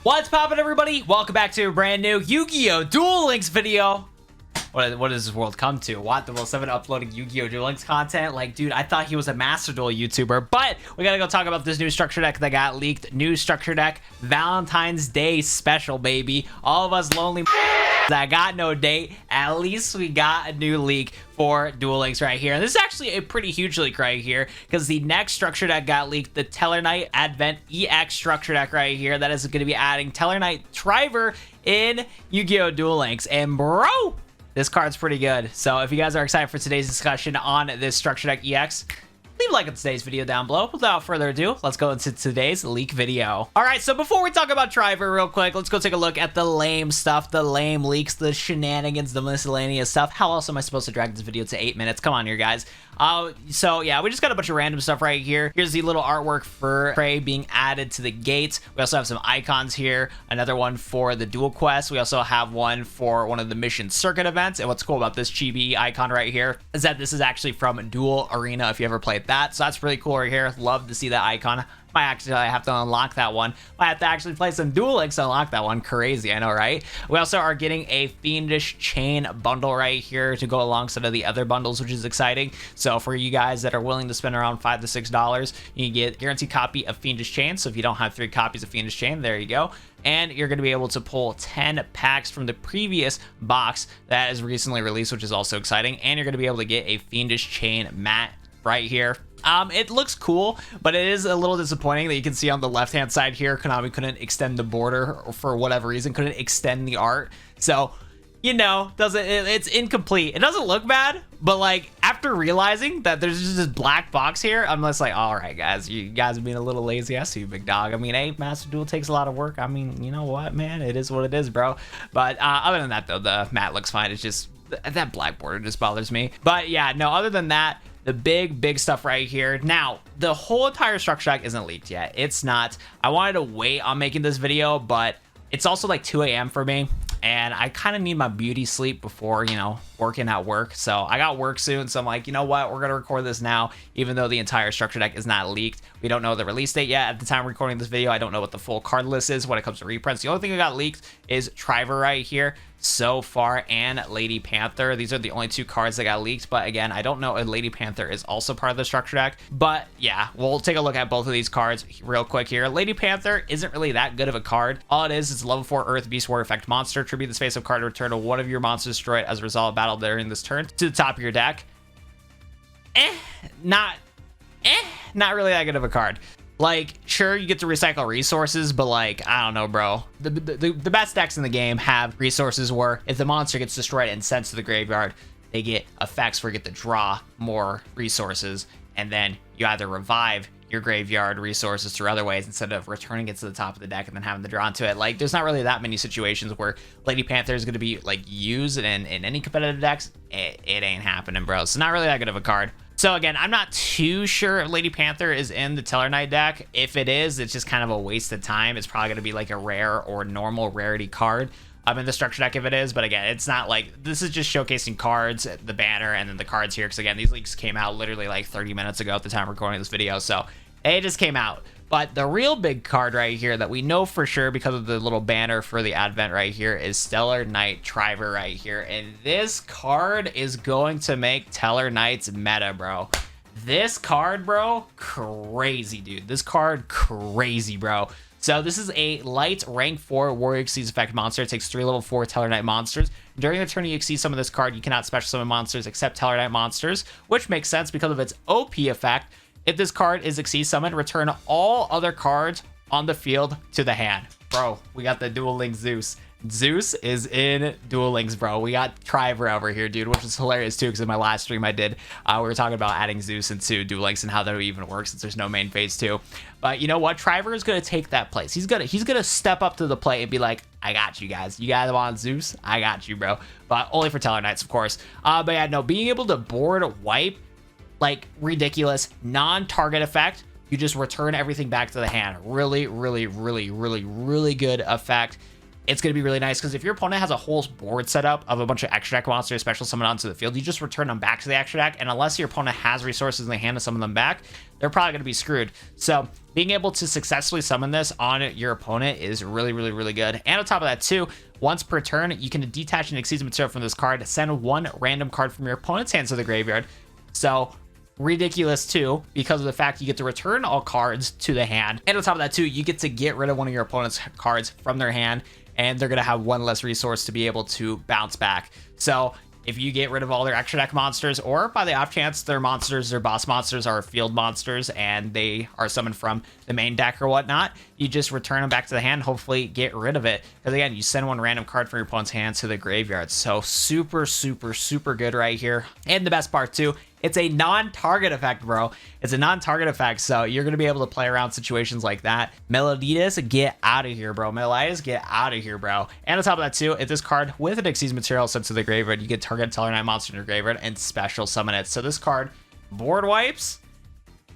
What's poppin', everybody? Welcome back to a brand new Yu-Gi-Oh! Duel Links video. What does this world come to? What? The Will 7 uploading Yu-Gi-Oh! Duel Links content? Like, dude, I thought he was a Master Duel YouTuber, but we gotta go talk about this new structure deck that got leaked. New structure deck, Valentine's Day special, baby. All of us lonely that got no date, at least we got a new leak for Duel Links right here. And this is actually a pretty huge leak right here, because the next structure deck got leaked, the Tellarknight Advent EX structure deck right here, that is going to be adding Tellarknight Driver in Yu-Gi-Oh! Duel Links. And bro, this card's pretty good. So if you guys are excited for today's discussion on this structure deck EX, leave a like on today's video down below. Without further ado, let's go into today's leak video. All right, so before we talk about Driver real quick, let's go take a look at the lame stuff, the lame leaks, the shenanigans, the miscellaneous stuff. How else am I supposed to drag this video to 8 minutes? Come on here, guys. So yeah, we just got a bunch of random stuff right here. Here's the little artwork for Prey being added to the gates. We also have some icons here. Another one for the dual quest. We also have one for one of the mission circuit events. And what's cool about this chibi icon right here is that this is actually from Duel Arena, if you ever played that. So that's really cool right here. Love to see that icon. Might actually have to unlock that one. Might have to actually play some Duel Links to unlock that one. Crazy, I know, right? We also are getting a Fiendish Chain bundle right here to go alongside of the other bundles, which is exciting. So for you guys that are willing to spend around $5 to $6, you can get a guaranteed copy of Fiendish Chain. So if you don't have 3 copies of Fiendish Chain, there you go. And you're going to be able to pull 10 packs from the previous box that is recently released, which is also exciting. And you're going to be able to get a Fiendish Chain mat right here. It looks cool, but it is a little disappointing that you can see on the left-hand side here, Konami couldn't extend the border, or for whatever reason, couldn't extend the art. So, you know, it's incomplete. It doesn't look bad, but like after realizing that there's just this black box here, I'm just like, all right, guys, you guys are being a little lazy. I see you, big dog. I mean, hey, Master Duel takes a lot of work. I mean, you know what, man? It is what it is, bro. But other than that, though, the mat looks fine. It's just that black border just bothers me. But yeah, no, other than that, the big stuff right here. Now, the whole entire structure deck isn't leaked yet. It's not. I wanted to wait on making this video, but it's also like 2 a.m. for me, and I kind of need my beauty sleep before, you know, working at work. So I got work soon, so I'm like, you know what? We're going to record this now, even though the entire structure deck is not leaked. We don't know the release date yet. At the time of recording this video, I don't know what the full card list is when it comes to reprints. The only thing that got leaked is Driver right here so far, and Lady Panther. These are the only 2 cards that got leaked, but again, I don't know if Lady Panther is also part of the structure deck. But yeah, we'll take a look at both of these cards real quick here. Lady Panther isn't really that good of a card. All it is a level 4 Earth Beast War effect monster. Tribute this face-up card to return to one of your monsters destroyed as a result of battle during this turn to the top of your deck. Not really that good of a card. Like, sure, you get to recycle resources, but like, I don't know, bro. The best decks in the game have resources where if the monster gets destroyed and sent to the graveyard, they get effects where you get to draw more resources, and then you either revive your graveyard resources through other ways instead of returning it to the top of the deck and then having to draw into it. Like, there's not really that many situations where Lady Panther is going to be like used in any competitive decks. It ain't happening, bro. So not really that good of a card. So again, I'm not too sure if Lady Panther is in the Tellarknight deck. If it is, it's just kind of a waste of time. It's probably going to be like a rare or normal rarity card in the structure deck if it is. But again, it's not like, this is just showcasing cards, the banner, and then the cards here. Because again, these leaks came out literally like 30 minutes ago at the time of recording this video. So it just came out. But the real big card right here that we know for sure because of the little banner for the Advent right here is Stellarknight Driver right here. And this card is going to make Tellarknight's meta, bro. This card, bro, crazy, dude. This card, crazy, bro. So this is a light rank 4 Warrior Exceeds effect monster. It takes 3 level 4 Tellarknight monsters. During the turn you exceed some of this card, you cannot special summon monsters except Tellarknight monsters, which makes sense because of its OP effect. If this card is Exceed Summon, return all other cards on the field to the hand. Bro, we got the Duel Links Zeus. Zeus is in Duel Links, bro. We got Driver over here, dude, which is hilarious too, because in my last stream I did, we were talking about adding Zeus into Duel Links and how that would even work since there's no main phase 2. But you know what? Driver is going to take that place. He's gonna step up to the plate and be like, I got you guys. You guys want Zeus? I got you, bro. But only for Tellarknights, of course. But yeah, no, being able to board wipe, like, ridiculous non-target effect, you just return everything back to the hand. Really good effect. it's going to be really nice because if your opponent has a whole board set up of a bunch of extra deck monsters, special summon onto the field, you just return them back to the extra deck. And unless your opponent has resources and they hand some of them back, they're probably going to be screwed. So being able to successfully summon this on your opponent is really, really, really good. And on top of that too, once per turn, you can detach an Exceeds material from this card, send one random card from your opponent's hands to the graveyard. So ridiculous too, because of the fact you get to return all cards to the hand. And on top of that too, you get to get rid of one of your opponent's cards from their hand, and they're going to have one less resource to be able to bounce back. So if you get rid of all their extra deck monsters, or by the off chance their monsters, their boss monsters are field monsters and they are summoned from the main deck or whatnot, you just return them back to the hand, hopefully get rid of it. Because again, you send one random card from your opponent's hand to the graveyard. So super, super, super good right here. And the best part too, it's a non-target effect, bro. It's a non-target effect, so you're going to be able to play around situations like that. Meloditas, get out of here, bro. Meloditas, get out of here, bro. And on top of that, too, if this card with an Exceeds material sent to the graveyard, you can target Tellarknight monster in your graveyard and special summon it. So this card board wipes,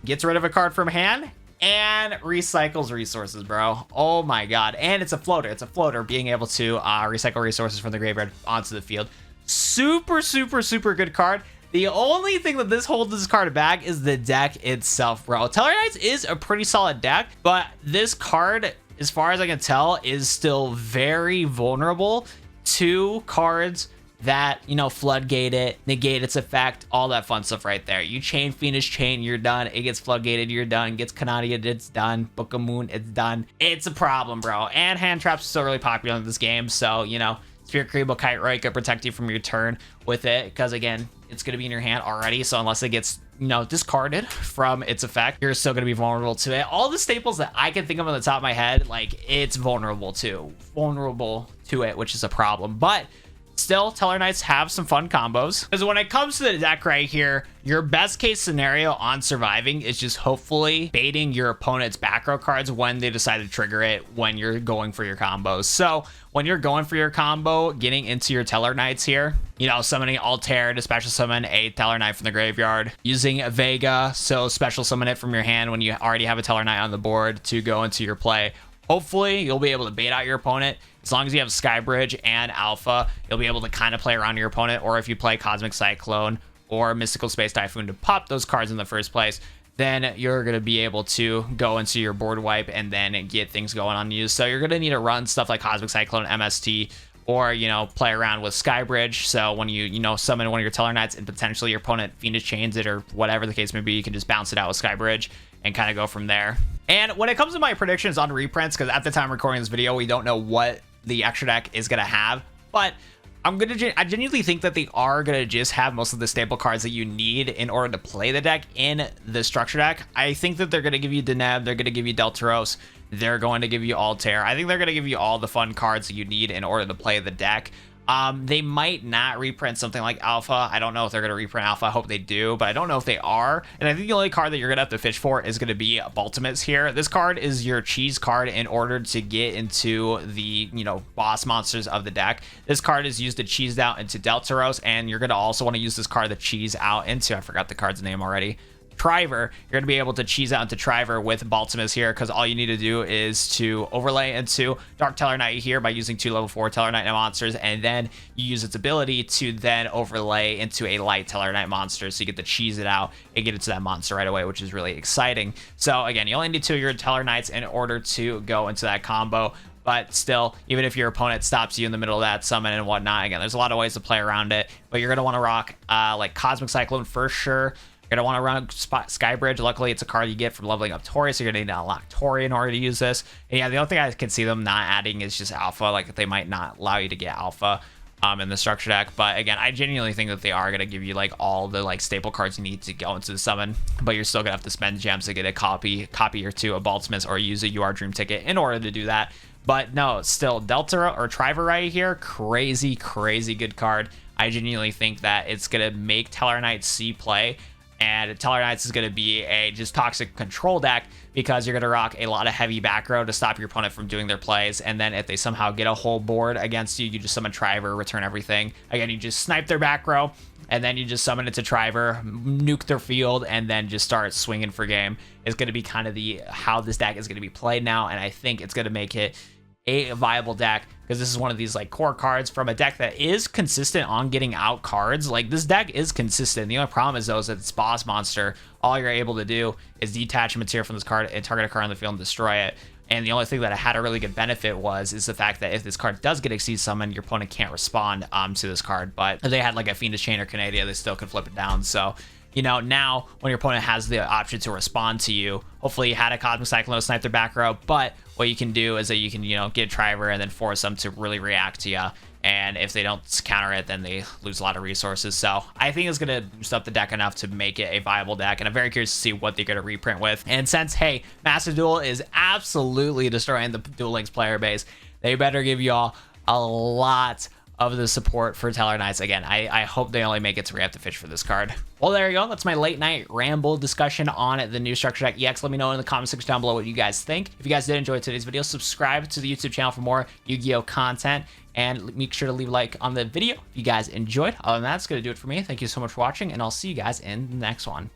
gets rid of a card from hand, and recycles resources, bro. Oh my god. And it's a floater. It's a floater, being able to recycle resources from the graveyard onto the field. Super, super, super good card. The only thing that this holds this card back is the deck itself, bro. Tellarknight is a pretty solid deck, but this card, as far as I can tell, is still very vulnerable to cards that, you know, floodgate it, negate its effect, all that fun stuff right there. You chain Fiendish Chain, you're done. It gets floodgated, you're done. Gets Canadian, it's done. Book of Moon, it's done. It's a problem, bro. And hand traps are still really popular in this game, so, you know, Spirit Creeble Kite Roy could protect you from your turn with it, because again, it's going to be in your hand already, so unless it gets, you know, discarded from its effect, you're still going to be vulnerable to it. All the staples that I can think of on the top of my head, like, it's vulnerable to it, which is a problem. But still, Tellarknights have some fun combos, because when it comes to the deck right here, your best case scenario on surviving is just hopefully baiting your opponent's back row cards when they decide to trigger it when you're going for your combos. So when you're going for your combo, getting into your Tellarknights here, you know, summoning Altair to special summon a Tellarknight from the graveyard, using a Vega, so special summon it from your hand when you already have a Tellarknight on the board to go into your play. Hopefully, you'll be able to bait out your opponent. As long as you have Skybridge and Alpha, you'll be able to kind of play around your opponent. Or if you play Cosmic Cyclone or Mystical Space Typhoon to pop those cards in the first place, then you're going to be able to go into your board wipe and then get things going on you. So you're going to need to run stuff like Cosmic Cyclone, MST, or, you know, play around with Skybridge. So when you know, summon one of your Tellarknights and potentially your opponent Fiendish Chains it or whatever the case may be, you can just bounce it out with Skybridge and kind of go from there. And when it comes to my predictions on reprints, because at the time of recording this video, we don't know what the extra deck is going to have, but I genuinely think that they are going to just have most of the staple cards that you need in order to play the deck in the structure deck. I think that they're going to give you Deneb, they're going to give you Deltaros, they're going to give you Altair. I think they're going to give you all the fun cards that you need in order to play the deck. They might not reprint something like Alpha. I don't know if they're going to reprint Alpha. I hope they do, but I don't know if they are. And I think the only card that you're going to have to fish for is going to be Baltimates here. This card is your cheese card in order to get into the, you know, boss monsters of the deck. This card is used to cheese out into Deltaros, and you're going to also want to use this card to cheese out into, I forgot the card's name already, Driver. You're going to be able to cheese out into Driver with Baltimus here, because all you need to do is to overlay into Dark Tellarknight here by using 2 level 4 Tellarknight monsters, and then you use its ability to then overlay into a light Tellarknight monster, so you get to cheese it out and get into that monster right away, which is really exciting. So again, you only need 2 of your Tellarknights in order to go into that combo. But still, even if your opponent stops you in the middle of that summon and whatnot, again, there's a lot of ways to play around it, but you're going to want to rock like Cosmic Cyclone for sure. You're going to want to run Skybridge. Luckily, it's a card you get from leveling up Tori, so you're going to need to unlock Tori in order to use this. And yeah, the only thing I can see them not adding is just Alpha. Like, they might not allow you to get Alpha in the structure deck. But again, I genuinely think that they are going to give you like all the like staple cards you need to go into the summon. But you're still going to have to spend gems to get a copy or two of Baltimus, or use a UR Dream ticket in order to do that. But no, still, Delta or Driver right here, crazy, crazy good card. I genuinely think that it's going to make Tellarknight see play. And Tellarknights is going to be a just toxic control deck, because you're going to rock a lot of heavy back row to stop your opponent from doing their plays. And then if they somehow get a whole board against you, you just summon Driver, return everything. Again, you just snipe their back row, and then you just summon it to Driver, nuke their field, and then just start swinging for game. It's going to be kind of how this deck is going to be played now, and I think it's going to make it a viable deck, because this is one of these like core cards from a deck that is consistent on getting out cards. Like, this deck is consistent. The only problem is though is that it's boss monster. All you're able to do is detach a material from this card and target a card on the field and destroy it. And the only thing that it had a really good benefit is the fact that if this card does get Exceed Summon, your opponent can't respond to this card. But if they had like a Fiendish Chain or Canadia, they still could flip it down. So, you know, now when your opponent has the option to respond to you, hopefully you had a Cosmic Cyclone snipe their back row, but what you can do is that you can, you know, get a Driver and then force them to really react to you. And if they don't counter it, then they lose a lot of resources. So I think it's going to boost up the deck enough to make it a viable deck. And I'm very curious to see what they're going to reprint with. And since, hey, Master Duel is absolutely destroying the Duel Links player base, they better give y'all a lot of the support for Tellarknights. Again, I hope they only make it to React the Fish for this card. Well, there you go. That's my late night ramble discussion on the new Structure Deck EX. Let me know in the comment section down below what you guys think. If you guys did enjoy today's video, subscribe to the YouTube channel for more Yu-Gi-Oh content, and make sure to leave a like on the video if you guys enjoyed. Other than that, that's going to do it for me. Thank you so much for watching, and I'll see you guys in the next one.